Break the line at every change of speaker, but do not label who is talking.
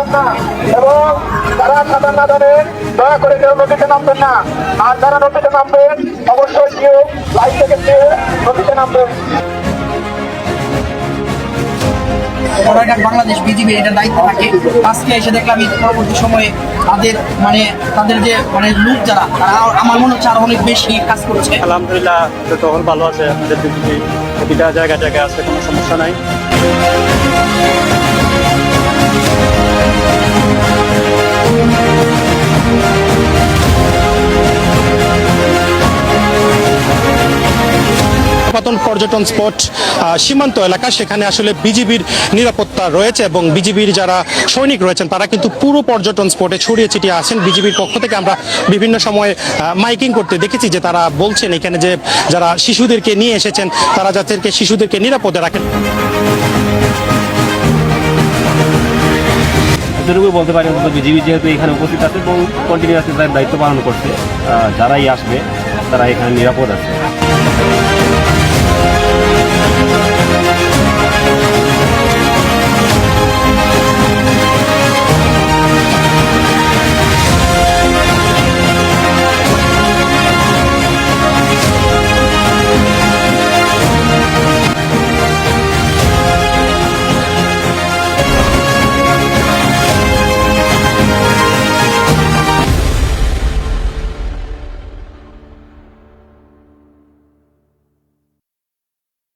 নামবেন না এবং যারা সাঁতার না জানেন দয়া করে কেউ নদীতে নামবেন না। আর যারা নদীতে নামবেন অবশ্যই কেউ লাইফ থেকে নদীতে নামবেন।
বাংলাদেশ বিজিবি এটা দায়িত্ব থাকে। আজকে এসে দেখলাম এই পরবর্তী সময়ে তাদের যে লোক যারা তারা আমার মনে হচ্ছে আরো অনেক বেশি কাজ করছে।
আলহামদুলিল্লাহ তখন ভালো আছে, আমাদের বিজিবি প্রতিটা জায়গায় জায়গায় আছে, কোনো সমস্যা নাই।
পর্যটন স্পট সীমান্ত এলাকা, সেখানে আসলে বিজিবির নিরাপত্তা রয়েছে এবং বিজিবির যারা সৈনিক রয়েছেন তারা কিন্তু পুরো পর্যটন স্পটে ছড়িয়ে ছিটিয়ে আছেন। বিজিবির পক্ষ থেকে আমরা বিভিন্ন সময় মাইকিং করতে দেখেছি যে তারা বলছেন এখানে যে যারা শিশুদেরকে নিয়ে এসেছেন তারা যাদেরকে শিশুদেরকে নিরাপদে রাখেন।
এতটুকু বলতে পারি বিজিবি যেহেতু এখানে উপস্থিত আছে এবং কন্টিনিউয়াসলি তার দায়িত্ব পালন করছে, যারাই আসবে তারা এখানে নিরাপদ আছে।